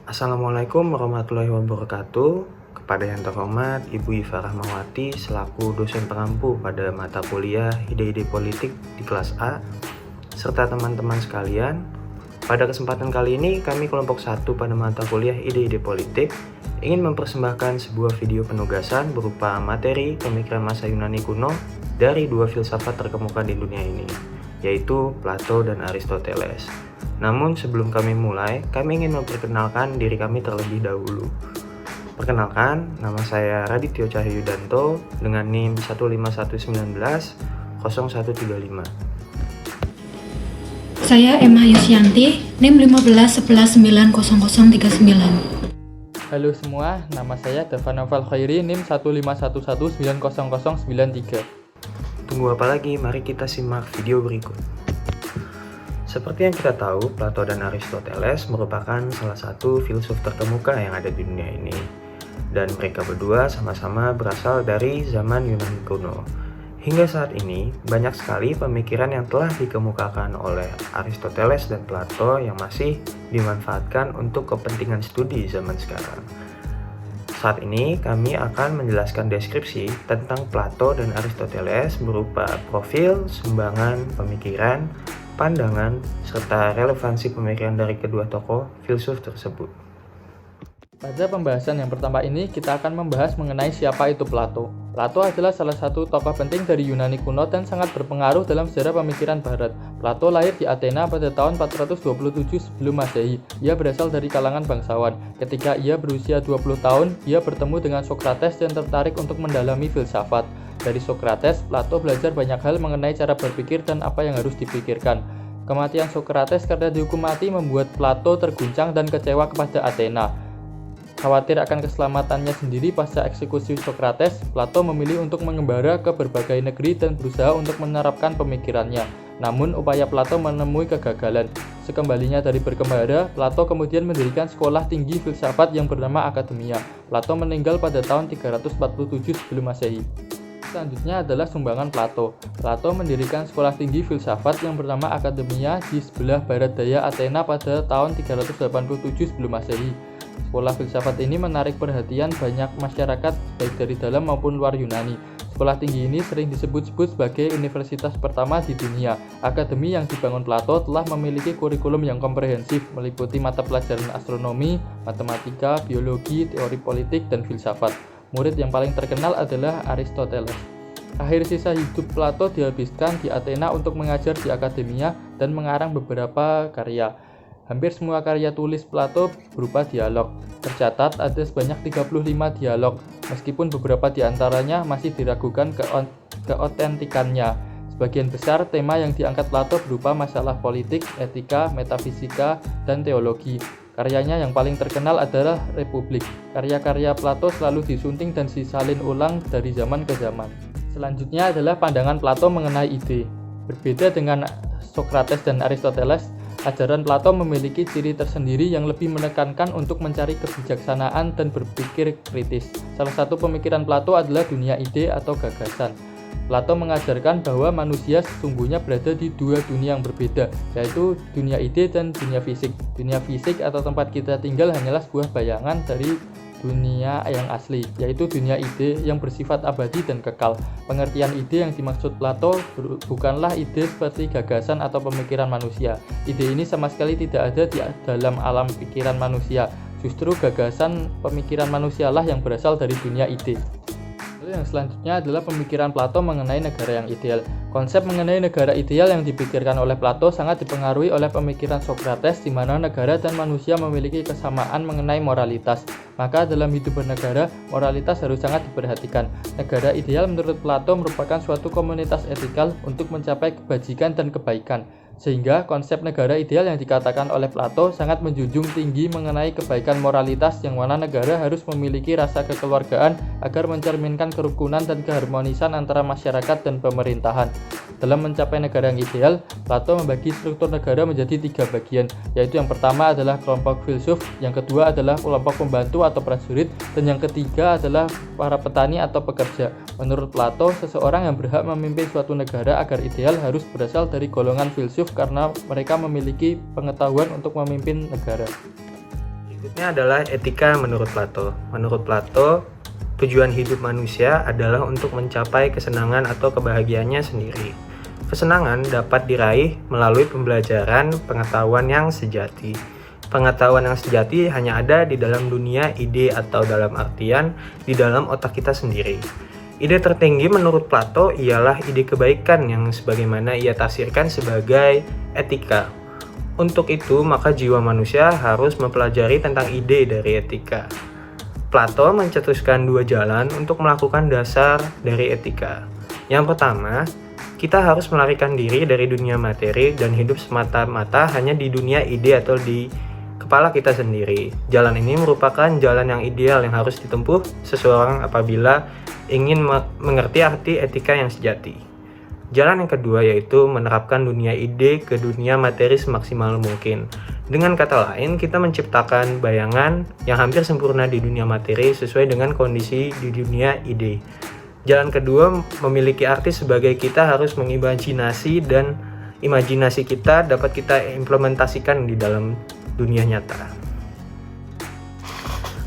Assalamualaikum warahmatullahi wabarakatuh. Kepada yang terhormat Ibu Iva Rahmawati selaku dosen pengampu pada mata kuliah Ide-Ide Politik di kelas A, serta teman-teman sekalian. Pada kesempatan kali ini kami kelompok 1 pada mata kuliah Ide-Ide Politik ingin mempersembahkan sebuah video penugasan berupa materi pemikiran masa Yunani kuno dari dua filsafat terkemuka di dunia ini, yaitu Plato dan Aristoteles. Namun sebelum kami mulai, kami ingin memperkenalkan diri kami terlebih dahulu. Perkenalkan, nama saya Radityo Cahyudanto dengan NIM 15119-0135. Saya Emma Yusyanti, NIM 151190039. Halo semua, nama saya Dava Noval Khairi, NIM 151190093. Tunggu apa lagi? Mari kita simak video berikut. Seperti yang kita tahu, Plato dan Aristoteles merupakan salah satu filsuf terkemuka yang ada di dunia ini. Dan mereka berdua sama-sama berasal dari zaman Yunani kuno. Hingga saat ini, banyak sekali pemikiran yang telah dikemukakan oleh Aristoteles dan Plato yang masih dimanfaatkan untuk kepentingan studi zaman sekarang. Saat ini, kami akan menjelaskan deskripsi tentang Plato dan Aristoteles berupa profil, sumbangan, pemikiran, pandangan, serta relevansi pemikiran dari kedua tokoh filsuf tersebut. Pada pembahasan yang pertama ini, kita akan membahas mengenai siapa itu Plato. Plato adalah salah satu tokoh penting dari Yunani kuno dan sangat berpengaruh dalam sejarah pemikiran Barat. Plato lahir di Athena pada tahun 427 sebelum Masehi. Ia berasal dari kalangan bangsawan. Ketika ia berusia 20 tahun, ia bertemu dengan Socrates dan tertarik untuk mendalami filsafat. Dari Socrates, Plato belajar banyak hal mengenai cara berpikir dan apa yang harus dipikirkan. Kematian Socrates karena dihukum mati membuat Plato terguncang dan kecewa kepada Athena. Khawatir akan keselamatannya sendiri pasca eksekusi Socrates, Plato memilih untuk mengembara ke berbagai negeri dan berusaha untuk menerapkan pemikirannya. Namun, upaya Plato menemui kegagalan. Sekembalinya dari berkembara, Plato kemudian mendirikan sekolah tinggi filsafat yang bernama Akademia. Plato meninggal pada tahun 347 sebelum Masehi. Selanjutnya adalah sumbangan Plato. Plato mendirikan sekolah tinggi filsafat yang bernama Akademia di sebelah barat daya Athena pada tahun 387 sebelum Masehi. Sekolah filsafat ini menarik perhatian banyak masyarakat baik dari dalam maupun luar Yunani. Sekolah tinggi ini sering disebut-sebut sebagai universitas pertama di dunia. Akademi yang dibangun Plato telah memiliki kurikulum yang komprehensif, meliputi mata pelajaran astronomi, matematika, biologi, teori politik, dan filsafat. Murid yang paling terkenal adalah Aristoteles. Akhir sisa hidup Plato dihabiskan di Athena untuk mengajar di Akademia dan mengarang beberapa karya. Hampir semua karya tulis Plato berupa dialog. Tercatat ada sebanyak 35 dialog, meskipun beberapa di antaranya masih diragukan keotentikannya. Sebagian besar tema yang diangkat Plato berupa masalah politik, etika, metafisika, dan teologi. Karyanya yang paling terkenal adalah Republik. Karya-karya Plato selalu disunting dan disalin ulang dari zaman ke zaman. Selanjutnya adalah pandangan Plato mengenai ide. Berbeda dengan Socrates dan Aristoteles, ajaran Plato memiliki ciri tersendiri yang lebih menekankan untuk mencari kebijaksanaan dan berpikir kritis. Salah satu pemikiran Plato adalah dunia ide atau gagasan. Plato mengajarkan bahwa manusia sesungguhnya berada di dua dunia yang berbeda, yaitu dunia ide dan dunia fisik. Dunia fisik atau tempat kita tinggal hanyalah sebuah bayangan dari dunia yang asli, yaitu dunia ide yang bersifat abadi dan kekal. Pengertian ide yang dimaksud Plato bukanlah ide seperti gagasan atau pemikiran manusia. Ide ini sama sekali tidak ada di dalam alam pikiran manusia. Justru gagasan pemikiran manusialah yang berasal dari dunia ide. Yang selanjutnya adalah pemikiran Plato mengenai negara yang ideal. Konsep mengenai negara ideal yang dipikirkan oleh Plato sangat dipengaruhi oleh pemikiran Socrates, di mana negara dan manusia memiliki kesamaan mengenai moralitas. Maka dalam hidup bernegara, moralitas harus sangat diperhatikan. Negara ideal menurut Plato merupakan suatu komunitas etikal untuk mencapai kebajikan dan kebaikan. Sehingga konsep negara ideal yang dikatakan oleh Plato sangat menjunjung tinggi mengenai kebaikan moralitas, yang mana negara harus memiliki rasa kekeluargaan agar mencerminkan kerukunan dan keharmonisan antara masyarakat dan pemerintahan. Dalam mencapai negara yang ideal, Plato membagi struktur negara menjadi 3 bagian, yaitu yang pertama adalah kelompok filsuf, yang kedua adalah kelompok pembantu atau prajurit, dan yang ketiga adalah para petani atau pekerja. Menurut Plato, seseorang yang berhak memimpin suatu negara agar ideal harus berasal dari golongan filsuf karena mereka memiliki pengetahuan untuk memimpin negara. Berikutnya adalah etika menurut Plato. Menurut Plato, tujuan hidup manusia adalah untuk mencapai kesenangan atau kebahagiaannya sendiri. Kesenangan dapat diraih melalui pembelajaran pengetahuan yang sejati. Pengetahuan yang sejati hanya ada di dalam dunia ide atau dalam artian di dalam otak kita sendiri. Ide tertinggi menurut Plato ialah ide kebaikan yang sebagaimana ia tafsirkan sebagai etika. Untuk itu, maka jiwa manusia harus mempelajari tentang ide dari etika. Plato mencetuskan dua jalan untuk melakukan dasar dari etika. Yang pertama, kita harus melarikan diri dari dunia materi dan hidup semata-mata hanya di dunia ide atau di kepala kita sendiri. Jalan ini merupakan jalan yang ideal yang harus ditempuh seseorang apabila ingin mengerti arti etika yang sejati. Jalan yang kedua yaitu menerapkan dunia ide ke dunia materi semaksimal mungkin. Dengan kata lain, kita menciptakan bayangan yang hampir sempurna di dunia materi sesuai dengan kondisi di dunia ide. Jalan kedua memiliki arti sebagai kita harus mengimajinasi dan imajinasi kita dapat kita implementasikan di dalam dunia nyata.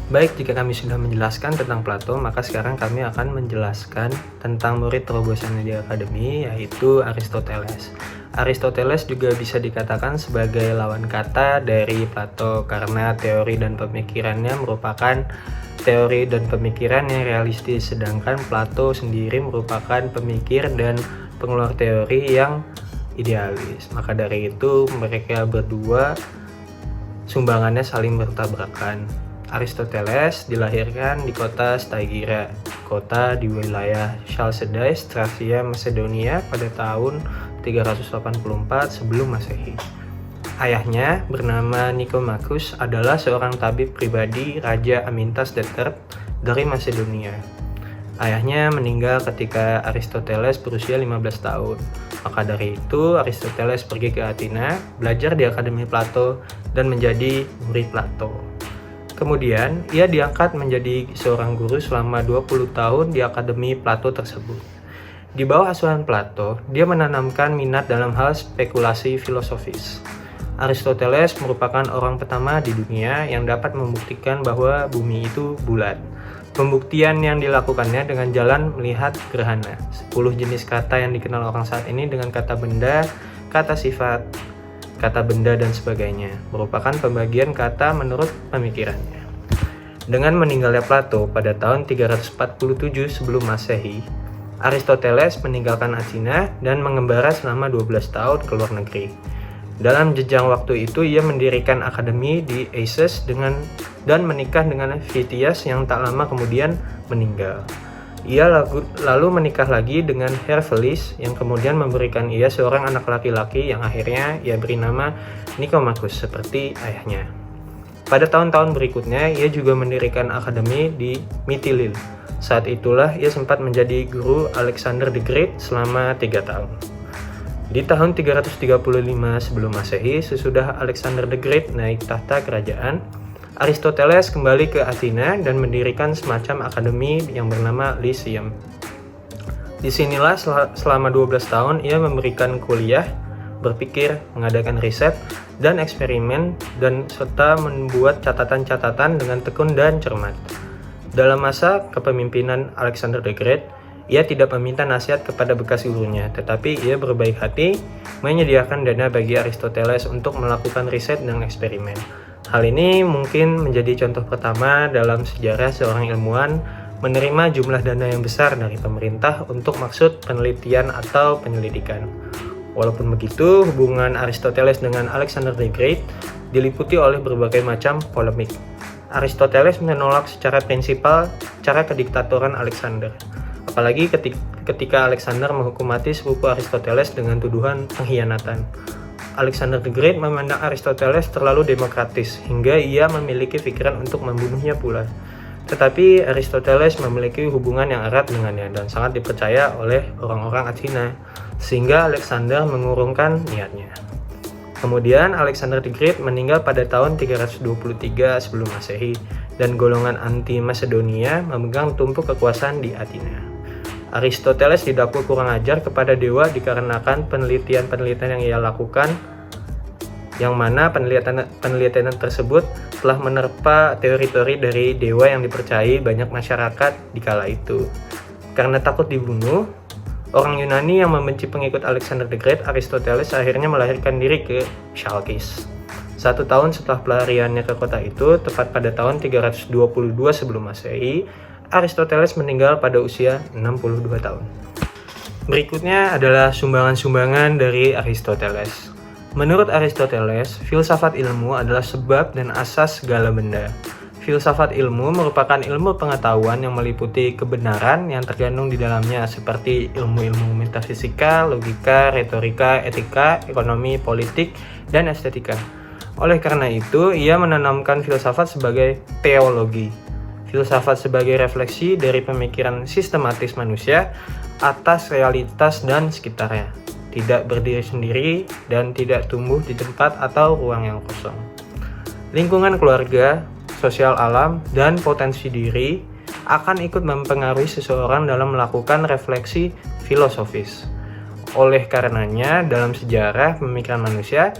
Baik, jika kami sudah menjelaskan tentang Plato, maka sekarang kami akan menjelaskan tentang murid terobosannya di akademi, yaitu Aristoteles. Aristoteles juga bisa dikatakan sebagai lawan kata dari Plato karena teori dan pemikirannya merupakan teori dan pemikiran yang realistis, sedangkan Plato sendiri merupakan pemikir dan pengeluar teori yang idealis. Maka dari itu, mereka berdua sumbangannya saling bertabrakan. Aristoteles dilahirkan di kota Stagira, kota di wilayah Chalcidice, Tracia, Macedonia pada tahun 384 sebelum Masehi. Ayahnya bernama Nicomachus adalah seorang tabib pribadi Raja Amintas III dari Macedonia. Ayahnya meninggal ketika Aristoteles berusia 15 tahun. Maka dari itu Aristoteles pergi ke Athena, belajar di Akademi Plato dan menjadi murid Plato. Kemudian, ia diangkat menjadi seorang guru selama 20 tahun di Akademi Plato tersebut. Di bawah asuhan Plato, dia menanamkan minat dalam hal spekulasi filosofis. Aristoteles merupakan orang pertama di dunia yang dapat membuktikan bahwa bumi itu bulat. Pembuktian yang dilakukannya dengan jalan melihat gerhana. 10 jenis kata yang dikenal orang saat ini dengan kata benda, kata sifat, kata benda dan sebagainya, merupakan pembagian kata menurut pemikirannya. Dengan meninggalnya Plato pada tahun 347 sebelum Masehi, Aristoteles meninggalkan Athena dan mengembara selama 12 tahun ke luar negeri. Dalam jejak waktu itu, ia mendirikan akademi di Athens dan menikah dengan Phtias yang tak lama kemudian meninggal. Ia lalu menikah lagi dengan Hervelis yang kemudian memberikan ia seorang anak laki-laki yang akhirnya ia beri nama Nicomachus seperti ayahnya. Pada tahun-tahun berikutnya, ia juga mendirikan akademi di Mytilene. Saat itulah ia sempat menjadi guru Alexander the Great selama 3 tahun. Di tahun 335 sebelum Masehi, sesudah Alexander the Great naik tahta kerajaan, Aristoteles kembali ke Athena dan mendirikan semacam akademi yang bernama Lyceum. Disinilah selama 12 tahun ia memberikan kuliah, berpikir, mengadakan riset, dan eksperimen, dan serta membuat catatan-catatan dengan tekun dan cermat. Dalam masa kepemimpinan Alexander the Great, ia tidak meminta nasihat kepada bekas gurunya, tetapi ia berbaik hati menyediakan dana bagi Aristoteles untuk melakukan riset dan eksperimen. Hal ini mungkin menjadi contoh pertama dalam sejarah seorang ilmuwan menerima jumlah dana yang besar dari pemerintah untuk maksud penelitian atau penyelidikan. Walaupun begitu, hubungan Aristoteles dengan Alexander the Great diliputi oleh berbagai macam polemik. Aristoteles menolak secara prinsipal cara kediktatoran Alexander. Apalagi ketika Alexander menghukum mati sepupu Aristoteles dengan tuduhan pengkhianatan. Alexander the Great memandang Aristoteles terlalu demokratis hingga ia memiliki pikiran untuk membunuhnya pula. Tetapi Aristoteles memiliki hubungan yang erat dengannya dan sangat dipercaya oleh orang-orang Athena, sehingga Alexander mengurungkan niatnya. Kemudian Alexander the Great meninggal pada tahun 323 sebelum Masehi dan golongan anti-Macedonia memegang tumpuk kekuasaan di Athena. Aristoteles didakwa kurang ajar kepada dewa dikarenakan penelitian-penelitian yang ia lakukan yang mana penelitian tersebut telah menerpa teori-teori dari dewa yang dipercayai banyak masyarakat di kala itu. Karena takut dibunuh, orang Yunani yang membenci pengikut Alexander the Great, Aristoteles akhirnya melarikan diri ke Chalkis. 1 tahun setelah pelariannya ke kota itu, tepat pada tahun 322 sebelum Masehi, Aristoteles meninggal pada usia 62 tahun. Berikutnya adalah sumbangan-sumbangan dari Aristoteles. Menurut Aristoteles, filsafat ilmu adalah sebab dan asas segala benda. Filsafat ilmu merupakan ilmu pengetahuan yang meliputi kebenaran yang terkandung di dalamnya, seperti ilmu-ilmu metafisika, logika, retorika, etika, ekonomi, politik, dan estetika. Oleh karena itu, ia menanamkan filsafat sebagai teologi. Filsafat sebagai refleksi dari pemikiran sistematis manusia atas realitas dan sekitarnya. Tidak berdiri sendiri dan tidak tumbuh di tempat atau ruang yang kosong. Lingkungan keluarga, sosial alam, dan potensi diri akan ikut mempengaruhi seseorang dalam melakukan refleksi filosofis. Oleh karenanya, dalam sejarah pemikiran manusia,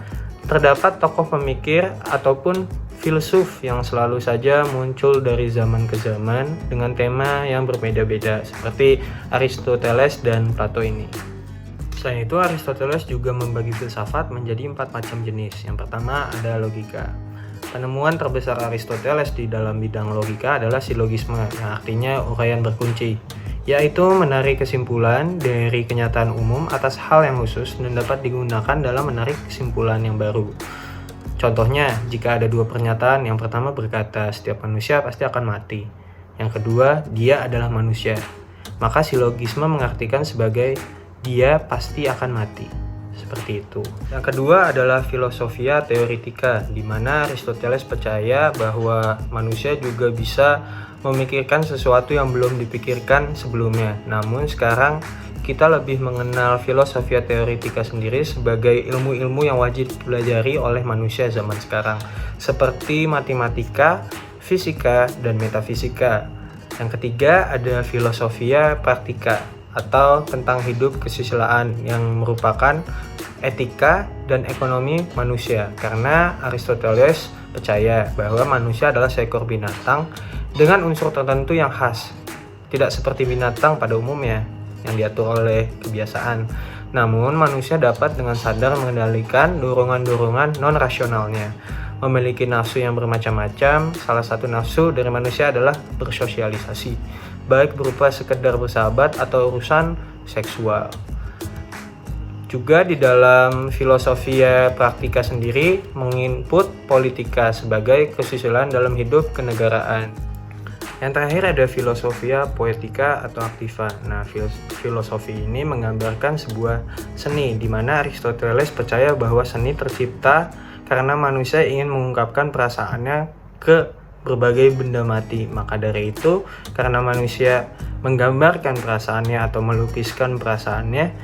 terdapat tokoh pemikir ataupun filsuf yang selalu saja muncul dari zaman ke zaman dengan tema yang berbeda-beda, seperti Aristoteles dan Plato ini. Selain itu, Aristoteles juga membagi filsafat menjadi 4 macam jenis. Yang pertama ada logika. Penemuan terbesar Aristoteles di dalam bidang logika adalah silogisme, yang artinya uraian berkunci, yaitu menarik kesimpulan dari kenyataan umum atas hal yang khusus dan dapat digunakan dalam menarik kesimpulan yang baru. Contohnya, jika ada 2 pernyataan, yang pertama berkata setiap manusia pasti akan mati, yang kedua dia adalah manusia, maka silogisme mengartikan sebagai dia pasti akan mati. Seperti itu. Yang kedua adalah filosofia teoretika, di mana Aristoteles percaya bahwa manusia juga bisa memikirkan sesuatu yang belum dipikirkan sebelumnya. Namun sekarang kita lebih mengenal filosofia teoretika sendiri sebagai ilmu-ilmu yang wajib dipelajari oleh manusia zaman sekarang, seperti matematika, fisika, dan metafisika. Yang ketiga ada filosofia praktika, atau tentang hidup kesusilaan, yang merupakan etika dan ekonomi manusia, karena Aristoteles percaya bahwa manusia adalah seekor binatang dengan unsur tertentu yang khas, tidak seperti binatang pada umumnya yang diatur oleh kebiasaan. Namun manusia dapat dengan sadar mengendalikan dorongan-dorongan non-rasionalnya, memiliki nafsu yang bermacam-macam. Salah satu nafsu dari manusia adalah bersosialisasi, baik berupa sekedar bersahabat atau urusan seksual. Juga di dalam filosofia praktika sendiri menginput politika sebagai kesusilaan dalam hidup kenegaraan. Yang terakhir ada filosofia poetika atau aktiva. Nah, filosofi ini menggambarkan sebuah seni, di mana Aristoteles percaya bahwa seni tercipta karena manusia ingin mengungkapkan perasaannya ke berbagai benda mati. Maka dari itu, karena manusia menggambarkan perasaannya atau melukiskan perasaannya,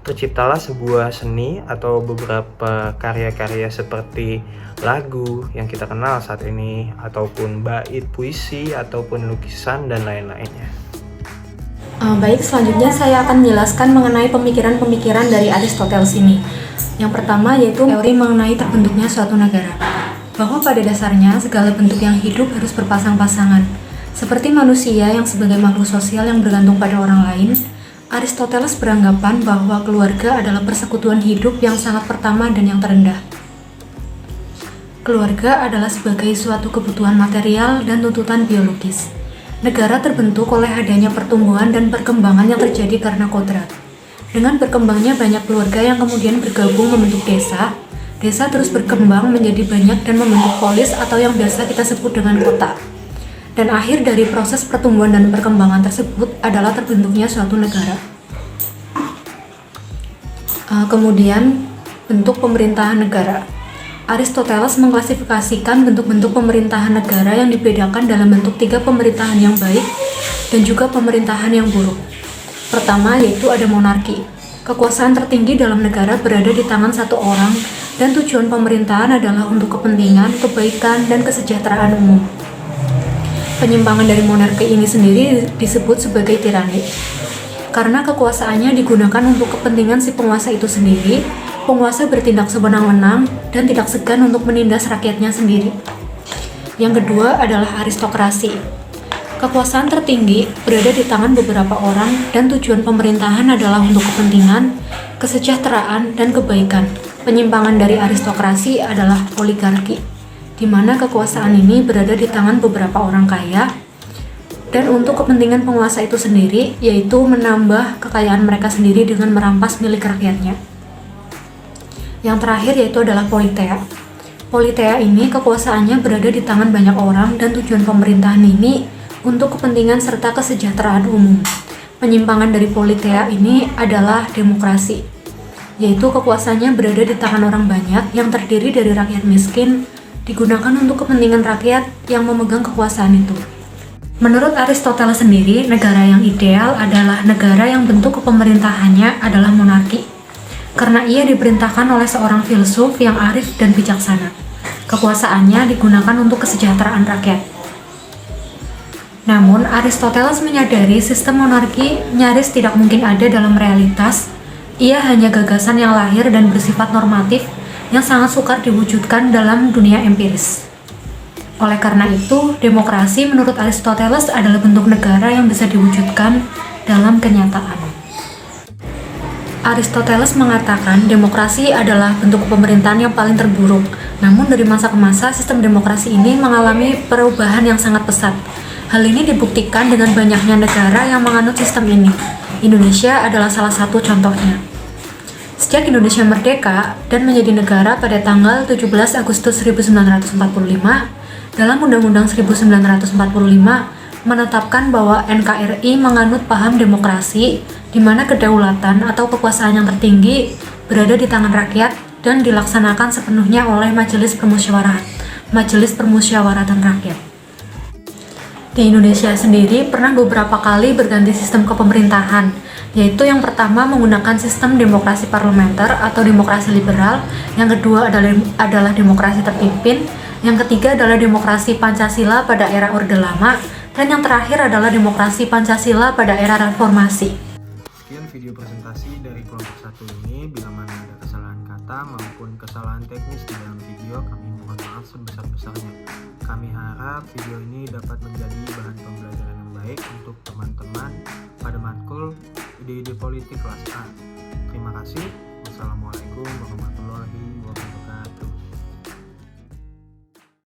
terciptalah sebuah seni atau beberapa karya-karya seperti lagu yang kita kenal saat ini, ataupun bait puisi, ataupun lukisan, dan lain-lainnya. Baik, selanjutnya saya akan menjelaskan mengenai pemikiran-pemikiran dari Aristoteles ini. Yang pertama yaitu teori mengenai terbentuknya suatu negara. Bahwa pada dasarnya segala bentuk yang hidup harus berpasang-pasangan. Seperti manusia yang sebagai makhluk sosial yang bergantung pada orang lain, Aristoteles beranggapan bahwa keluarga adalah persekutuan hidup yang sangat pertama dan yang terendah. Keluarga adalah sebagai suatu kebutuhan material dan tuntutan biologis. Negara terbentuk oleh adanya pertumbuhan dan perkembangan yang terjadi karena kodrat. Dengan berkembangnya banyak keluarga yang kemudian bergabung membentuk desa, desa terus berkembang menjadi banyak dan membentuk polis atau yang biasa kita sebut dengan kota. Dan akhir dari proses pertumbuhan dan perkembangan tersebut adalah terbentuknya suatu negara. Kemudian, bentuk pemerintahan negara. Aristoteles mengklasifikasikan bentuk-bentuk pemerintahan negara yang dibedakan dalam bentuk 3 pemerintahan yang baik dan juga pemerintahan yang buruk. Pertama yaitu ada monarki. Kekuasaan tertinggi dalam negara berada di tangan satu orang dan tujuan pemerintahan adalah untuk kepentingan, kebaikan, dan kesejahteraan umum. Penyimpangan dari monarki ini sendiri disebut sebagai tirani. Karena kekuasaannya digunakan untuk kepentingan si penguasa itu sendiri, Penguasa bertindak sewenang-wenang dan tidak segan untuk menindas rakyatnya sendiri. Yang kedua adalah aristokrasi. Kekuasaan tertinggi berada di tangan beberapa orang dan tujuan pemerintahan adalah untuk kepentingan, kesejahteraan, dan kebaikan. Penyimpangan dari aristokrasi adalah oligarki, di mana kekuasaan ini berada di tangan beberapa orang kaya dan untuk kepentingan penguasa itu sendiri, yaitu menambah kekayaan mereka sendiri dengan merampas milik rakyatnya. Yang terakhir yaitu adalah politea. Politea ini kekuasaannya berada di tangan banyak orang dan tujuan pemerintahan ini untuk kepentingan serta kesejahteraan umum. Penyimpangan dari politea ini adalah demokrasi, yaitu kekuasaannya berada di tangan orang banyak yang terdiri dari rakyat miskin, digunakan untuk kepentingan rakyat yang memegang kekuasaan itu. Menurut Aristoteles sendiri, negara yang ideal adalah negara yang bentuk kepemerintahannya adalah monarki, karena ia diperintahkan oleh seorang filsuf yang arif dan bijaksana. Kekuasaannya digunakan untuk kesejahteraan rakyat. Namun, Aristoteles menyadari sistem monarki nyaris tidak mungkin ada dalam realitas. Ia hanya gagasan yang lahir dan bersifat normatif yang sangat sukar diwujudkan dalam dunia empiris. Oleh karena itu, demokrasi menurut Aristoteles adalah bentuk negara yang bisa diwujudkan dalam kenyataan. Aristoteles mengatakan demokrasi adalah bentuk pemerintahan yang paling terburuk. Namun dari masa ke masa, sistem demokrasi ini mengalami perubahan yang sangat pesat. Hal ini dibuktikan dengan banyaknya negara yang menganut sistem ini. Indonesia adalah salah satu contohnya. Sejak Indonesia merdeka dan menjadi negara pada tanggal 17 Agustus 1945, dalam Undang-Undang 1945 menetapkan bahwa NKRI menganut paham demokrasi, di mana kedaulatan atau kekuasaan yang tertinggi berada di tangan rakyat dan dilaksanakan sepenuhnya oleh Majelis Permusyawaratan Rakyat. Di Indonesia sendiri pernah beberapa kali berganti sistem kepemerintahan, yaitu yang pertama menggunakan sistem demokrasi parlementer atau demokrasi liberal, yang kedua adalah demokrasi terpimpin, yang ketiga adalah demokrasi Pancasila pada era Orde Lama, dan yang terakhir adalah demokrasi Pancasila pada era reformasi. Sekian video presentasi dari kelompok 1 ini. Bila mana ada kesalahan kata maupun kesalahan teknis di dalam video, kami mohon maaf sebesar-besarnya. Kami harap video ini dapat menjadi bahan pembelajaran yang baik untuk teman-teman pada matkul ide-ide politik kelas A. Terima kasih. Wassalamualaikum warahmatullahi wabarakatuh.